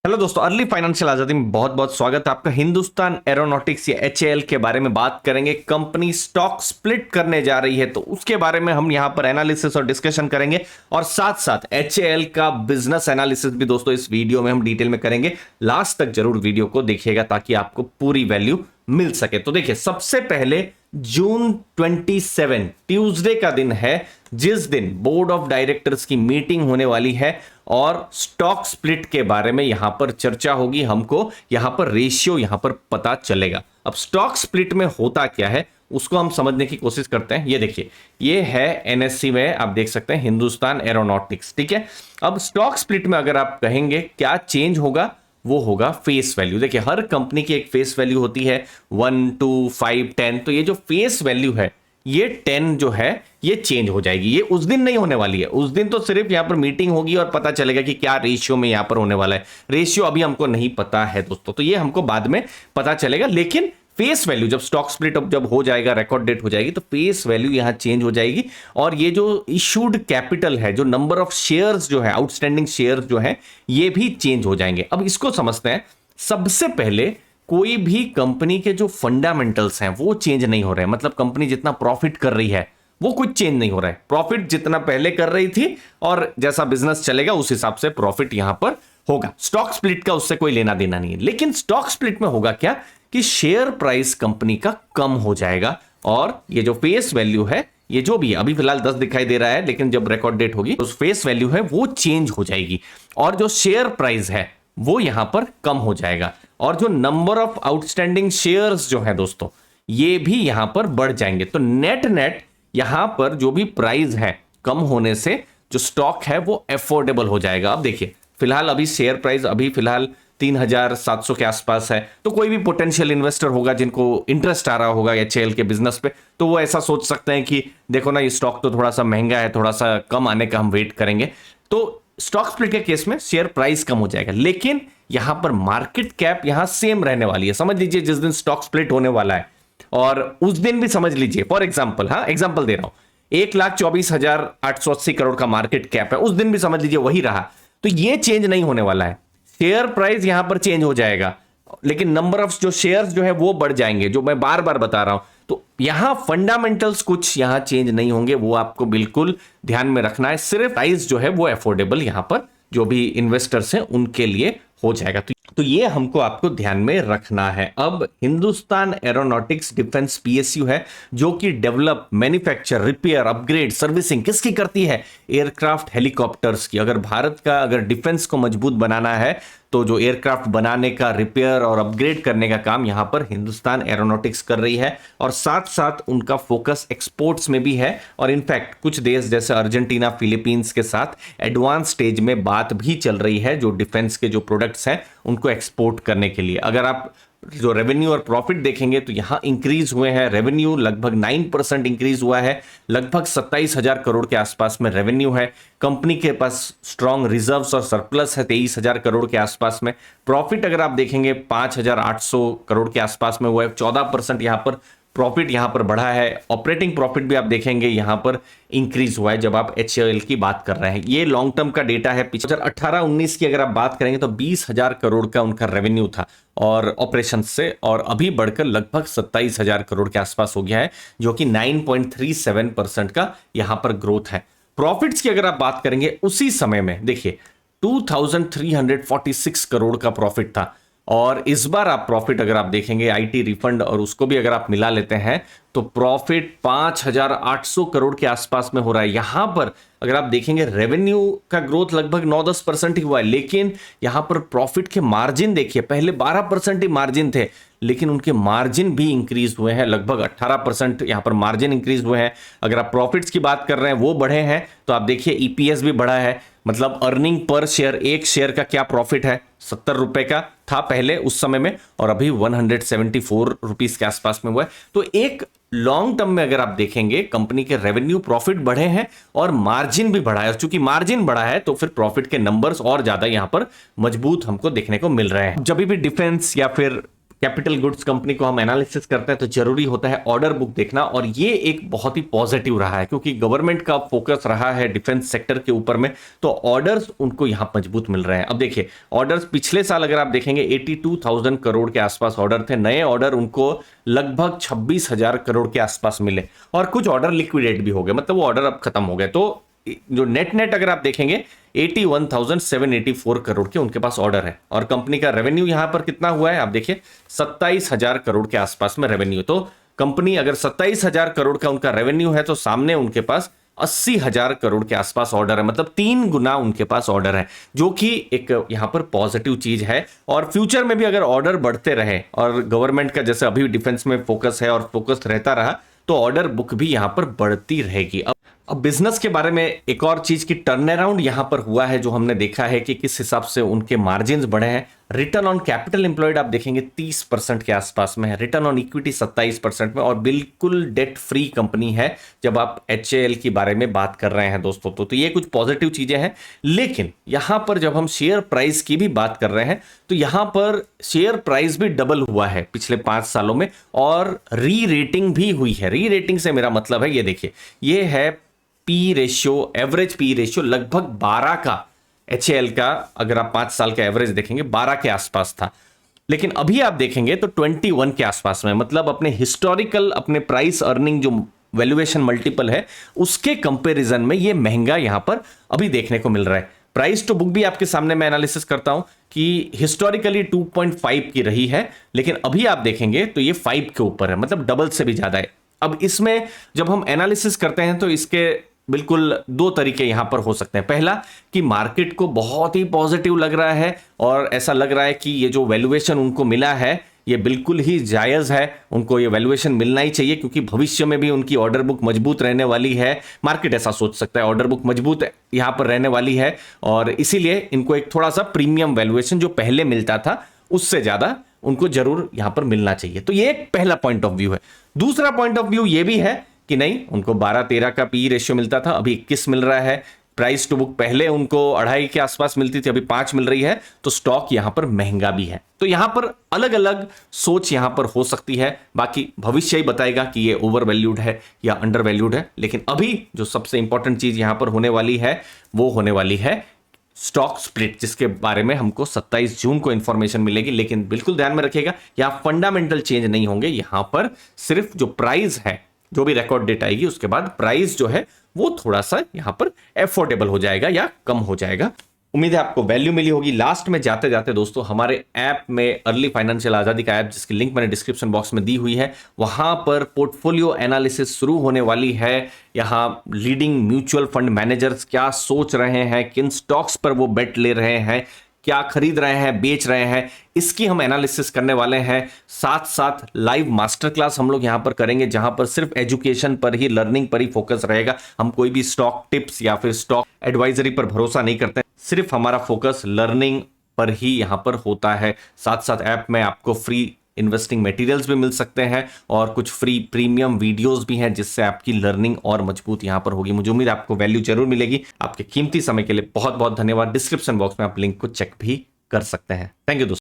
Hello दोस्तों, early financial आजादी में बहुत बहुत स्वागत है आपका। हिंदुस्तान एरोनॉटिक्स या एचएएल के बारे में बात करेंगे। कंपनी स्टॉक स्प्लिट करने जा रही है तो उसके बारे में हम यहां पर एनालिसिस और डिस्कशन करेंगे और साथ साथ एचएएल का बिजनेस एनालिसिस भी दोस्तों इस वीडियो में हम डिटेल में करेंगे। लास्ट तक जरूर वीडियो को देखिएगा ताकि आपको पूरी वैल्यू मिल सके। तो देखिए, सबसे पहले जून 27 ट्यूसडे का दिन है जिस दिन बोर्ड ऑफ डायरेक्टर्स की मीटिंग होने वाली है और स्टॉक स्प्लिट के बारे में यहां पर चर्चा होगी। हमको यहां पर रेशियो यहां पर पता चलेगा। अब स्टॉक स्प्लिट में होता क्या है उसको हम समझने की कोशिश करते हैं। ये देखिए, ये है एनएससी में आप देख सकते हैं हिंदुस्तान एरोनॉटिक्स, ठीक है। अब स्टॉक स्प्लिट में अगर आप कहेंगे क्या चेंज होगा, वो होगा फेस वैल्यू। देखिए, हर कंपनी की एक फेस वैल्यू होती है 1, 2, 5, 10। तो ये जो फेस वैल्यू है ये 10 जो है ये चेंज हो जाएगी। ये उस दिन नहीं होने वाली है, उस दिन तो सिर्फ यहां पर मीटिंग होगी और पता चलेगा कि क्या रेशियो में यहां पर होने वाला है। रेशियो अभी हमको नहीं पता है दोस्तों, तो ये हमको बाद में पता चलेगा। लेकिन फेस वैल्यू जब स्टॉक स्प्लिट जब हो जाएगा, रिकॉर्ड डेट हो जाएगी, तो फेस वैल्यू यहां चेंज हो जाएगी। और ये जो इशूड कैपिटल है, जो नंबर ऑफ शेयर्स जो है, आउटस्टैंडिंग शेयर्स जो है, ये भी चेंज हो जाएंगे। अब इसको समझते हैं। सबसे पहले कोई भी कंपनी के जो फंडामेंटल्स हैं वो चेंज नहीं हो रहे हैं। मतलब कंपनी जितना प्रॉफिट कर रही है वो कुछ चेंज नहीं हो रहा है। प्रॉफिट जितना पहले कर रही थी और जैसा बिजनेस चलेगा उस हिसाब से प्रॉफिट यहां पर होगा। स्टॉक स्प्लिट का उससे कोई लेना देना नहीं है। लेकिन स्टॉक स्प्लिट में होगा क्या कि शेयर प्राइस कंपनी का कम हो जाएगा और ये जो फेस वैल्यू है, ये जो भी अभी फिलहाल 10 दिखाई दे रहा है, लेकिन जब रिकॉर्ड डेट होगी तो फेस वैल्यू है वो चेंज हो जाएगी और जो शेयर प्राइस है वो यहां पर कम हो जाएगा और जो नंबर ऑफ आउटस्टैंडिंग शेयर्स जो है दोस्तों ये भी यहां पर बढ़ जाएंगे। तो नेट नेट यहां पर जो भी प्राइस है कम होने से जो स्टॉक है वो एफोर्डेबल हो जाएगा। अब देखिए, फिलहाल अभी शेयर प्राइस अभी फिलहाल 3700 के आसपास है। तो कोई भी पोटेंशियल इन्वेस्टर होगा जिनको इंटरेस्ट आ रहा होगा एचएएल के बिजनेस पे, तो वो ऐसा सोच सकते हैं कि देखो ना, ये स्टॉक तो थोड़ा सा महंगा है, थोड़ा सा कम आने का हम वेट करेंगे। तो स्टॉक स्प्लिट के केस में शेयर प्राइस कम हो जाएगा, लेकिन यहां पर मार्केट कैप यहां सेम रहने वाली है। समझ लीजिए जिस दिन स्टॉक स्प्लिट होने वाला है और उस दिन भी समझ लीजिए, फॉर एग्जांपल, हाँ एग्जांपल दे रहा हूं, 1,24,880 करोड़ का मार्केट कैप है, उस दिन भी समझ लीजिए वही रहा। तो ये चेंज नहीं होने वाला है। शेयर प्राइस यहां पर चेंज हो जाएगा लेकिन नंबर ऑफ जो शेयर्स जो है वो बढ़ जाएंगे, जो मैं बार बार बता रहा हूं। तो यहां फंडामेंटल्स कुछ यहां चेंज नहीं होंगे, वो आपको बिल्कुल ध्यान में रखना है। सिर्फ प्राइस जो है वो एफोर्डेबल यहां पर जो भी इन्वेस्टर्स हैं उनके लिए हो जाएगा। तो ये हमको आपको ध्यान में रखना है। अब हिंदुस्तान एरोनॉटिक्स डिफेंस पीएसयू है जो कि develop, manufacture, repair, upgrade, servicing किसकी करती है? एयरक्राफ्ट, हेलीकॉप्टर्स की। अगर भारत का अगर डिफेंस को मजबूत बनाना है तो जो एयरक्राफ्ट बनाने का, रिपेयर और अपग्रेड करने का काम यहां पर हिंदुस्तान एरोनॉटिक्स कर रही है और साथ साथ उनका फोकस एक्सपोर्ट्स में भी है। और इनफैक्ट कुछ देश जैसे अर्जेंटीना, फिलीपींस के साथ एडवांस स्टेज में बात भी चल रही है जो डिफेंस के जो प्रोडक्ट्स हैं उनको एक्सपोर्ट करने के लिए। अगर आप जो रेवेन्यू और प्रॉफिट देखेंगे तो यहां इंक्रीज हुए हैं। रेवेन्यू लगभग 9% इंक्रीज हुआ है, लगभग 27,000 करोड़ के आसपास में रेवेन्यू है। कंपनी के पास स्ट्रॉन्ग रिजर्व्स और सरप्लस है 23,000 करोड़ के आसपास में। प्रॉफिट अगर आप देखेंगे 5,800 करोड़ के आसपास में हुआ है, 14% यहां पर प्रॉफिट यहां पर बढ़ा है। ऑपरेटिंग प्रॉफिट भी आप देखेंगे यहां पर इंक्रीज हुआ है जब आप एचएएल की बात कर रहे हैं। ये लॉन्ग टर्म का डेटा है। 2018-19 की अगर आप बात करेंगे तो 20,000 करोड़ का उनका रेवेन्यू था और ऑपरेशन से, और अभी बढ़कर लगभग 27,000 करोड़ के आसपास हो गया है, जो कि 9.37% का यहां पर ग्रोथ है। प्रॉफिट्स की अगर आप बात करेंगे उसी समय में देखिए 2,346 करोड़ का प्रॉफिट था और इस बार आप प्रॉफिट अगर आप देखेंगे आईटी रिफंड और उसको भी अगर आप मिला लेते हैं तो प्रॉफिट 5,800 करोड़ के आसपास में हो रहा है। यहां पर अगर आप देखेंगे रेवेन्यू का ग्रोथ लगभग 9-10% ही हुआ है, लेकिन यहां पर प्रॉफिट के मार्जिन देखिए, पहले 12% ही मार्जिन थे लेकिन उनके मार्जिन भी इंक्रीज हुए हैं, लगभग 18% यहां पर मार्जिन इंक्रीज हुए हैं। अगर आप प्रॉफिट्स की बात कर रहे हैं वो बढ़े हैं तो आप देखिए ईपीएस भी बढ़ा है। मतलब अर्निंग पर शेयर, एक शेयर का क्या प्रॉफिट है, 70 रुपए का था पहले उस समय में और अभी 174 रुपीस के आसपास में हुआ है। तो एक लॉन्ग टर्म में अगर आप देखेंगे कंपनी के रेवेन्यू, प्रॉफिट बढ़े हैं और मार्जिन भी बढ़ा है। चूंकि मार्जिन बढ़ा है तो फिर प्रॉफिट के नंबर्स और ज्यादा यहां पर मजबूत हमको देखने को मिल रहे हैं। जब भी डिफेंस या फिर कैपिटल गुड्स कंपनी को हम एनालिसिस करते हैं तो जरूरी होता है ऑर्डर बुक देखना, और ये एक बहुत ही पॉजिटिव रहा है क्योंकि गवर्नमेंट का फोकस रहा है डिफेंस सेक्टर के ऊपर में, तो ऑर्डर्स उनको यहां मजबूत मिल रहे हैं। अब देखिए ऑर्डर्स पिछले साल अगर आप देखेंगे 82,000 करोड़ के आसपास ऑर्डर थे, नए ऑर्डर उनको लगभग 26,000 करोड़ के आसपास मिले, और कुछ ऑर्डर लिक्विडेट भी हो गए, मतलब वो ऑर्डर अब खत्म हो गए। तो जो नेट अगर आप देखेंगे 81,784 करोड़ के उनके पास ऑर्डर है, और कंपनी का रेवेन्यू यहां पर कितना हुआ है आप देखिए 27,000 करोड़ के आसपास में रेवेन्यू। तो कंपनी अगर 27,000 करोड़ का उनका रेवेन्यू है तो सामने उनके पास 80,000 करोड़ के आसपास ऑर्डर है, मतलब 3 गुना उनके पास ऑर्डर है, जो कि एक यहां पर पॉजिटिव चीज है। और फ्यूचर में भी अगर ऑर्डर बढ़ते रहे और गवर्नमेंट का जैसे अभी डिफेंस में फोकस है और फोकस रहता रहा तो ऑर्डर बुक भी यहां पर बढ़ती रहेगी। अब बिजनेस के बारे में एक और चीज की टर्न अराउंड यहां पर हुआ है, जो हमने देखा है कि किस हिसाब से उनके मार्जिन्स बढ़े हैं। रिटर्न ऑन कैपिटल एम्प्लॉयड आप देखेंगे 30% के आसपास में है, रिटर्न ऑन इक्विटी 27% में, और बिल्कुल डेट फ्री कंपनी है जब आप HAL के बारे में बात कर रहे हैं दोस्तों। तो ये कुछ पॉजिटिव चीजें हैं। लेकिन यहां पर जब हम शेयर प्राइस की भी बात कर रहे हैं तो यहां पर शेयर प्राइस भी डबल हुआ है पिछले 5 सालों में, और री रेटिंग भी हुई है। री रेटिंग से मेरा मतलब है, ये देखिए ये है P ratio, average P ratio लगभग 12 का HAL का, अगर आप 5 साल का एवरेज देखेंगे 12 के आसपास था, लेकिन अभी आप देखेंगे तो 21 के आसपास में, मतलब अपने हिस्टोरिकल अपने प्राइस अर्निंग जो वैल्यूएशन मल्टीपल है उसके कंपैरिजन में ये महंगा यहां पर अभी देखने को मिल रहा है। प्राइस टू बुक भी आपके सामने मैं एनालिसिस करता हूं कि हिस्टोरिकली 2.5 की रही है, लेकिन अभी आप देखेंगे तो ये 5 के ऊपर है, मतलब डबल से भी ज्यादा है। अब इसमें जब हम एनालिसिस करते हैं तो इसके बिल्कुल 2 तरीके यहां पर हो सकते हैं। पहला कि मार्केट को बहुत ही पॉजिटिव लग रहा है और ऐसा लग रहा है कि ये जो वैल्यूएशन उनको मिला है ये बिल्कुल ही जायज है, उनको ये वैल्यूएशन मिलना ही चाहिए क्योंकि भविष्य में भी उनकी ऑर्डर बुक मजबूत रहने वाली है। मार्केट ऐसा सोच सकता है, ऑर्डर बुक मजबूत यहां पर रहने वाली है और इसीलिए इनको एक थोड़ा सा प्रीमियम वैल्यूएशन जो पहले मिलता था उससे ज्यादा उनको जरूर यहां पर मिलना चाहिए। तो ये एक पहला पॉइंट ऑफ व्यू है। दूसरा पॉइंट ऑफ व्यू ये भी है कि नहीं, उनको 12-13 का पी रेशियो मिलता था, अभी 21 मिल रहा है। प्राइस टू बुक पहले उनको 2.5 के आसपास मिलती थी, अभी 5 मिल रही है, तो स्टॉक यहां पर महंगा भी है। तो यहां पर अलग अलग सोच यहां पर हो सकती है, बाकी भविष्य ही बताएगा कि ये ओवर वैल्यूड है या अंडर वैल्यूड है। लेकिन अभी जो सबसे इंपॉर्टेंट चीज यहां पर होने वाली है वो होने वाली है स्टॉक स्प्लिट, जिसके बारे में हमको 27 जून को इंफॉर्मेशन मिलेगी। लेकिन बिल्कुल ध्यान में रखिएगा यहां फंडामेंटल चेंज नहीं होंगे, यहां पर सिर्फ जो प्राइस है, जो भी रिकॉर्ड डेट आएगी उसके बाद प्राइस जो है वो थोड़ा सा यहां पर एफोर्डेबल हो जाएगा या कम हो जाएगा। उम्मीद है आपको वैल्यू मिली होगी। लास्ट में जाते जाते दोस्तों, हमारे ऐप में अर्ली फाइनेंशियल आजादी का ऐप, जिसकी लिंक मैंने डिस्क्रिप्शन बॉक्स में दी हुई है, वहां पर पोर्टफोलियो एनालिसिस शुरू होने वाली है। यहां लीडिंग म्यूचुअल फंड मैनेजर्स क्या सोच रहे हैं, किन स्टॉक्स पर वो बेट ले रहे हैं, क्या खरीद रहे हैं, बेच रहे हैं, इसकी हम एनालिसिस करने वाले हैं। साथ साथ लाइव मास्टर क्लास हम लोग यहां पर करेंगे, जहां पर सिर्फ एजुकेशन पर ही, लर्निंग पर ही फोकस रहेगा। हम कोई भी स्टॉक टिप्स या फिर स्टॉक एडवाइजरी पर भरोसा नहीं करते, सिर्फ हमारा फोकस लर्निंग पर ही यहां पर होता है। साथ साथ ऐप में आपको फ्री इन्वेस्टिंग मटेरियल्स भी मिल सकते हैं और कुछ फ्री प्रीमियम वीडियोस भी हैं, जिससे आपकी लर्निंग और मजबूत यहां पर होगी। मुझे उम्मीद है आपको वैल्यू जरूर मिलेगी। आपके कीमती समय के लिए बहुत बहुत धन्यवाद। डिस्क्रिप्शन बॉक्स में आप लिंक को चेक भी कर सकते हैं। थैंक यू दोस्तों।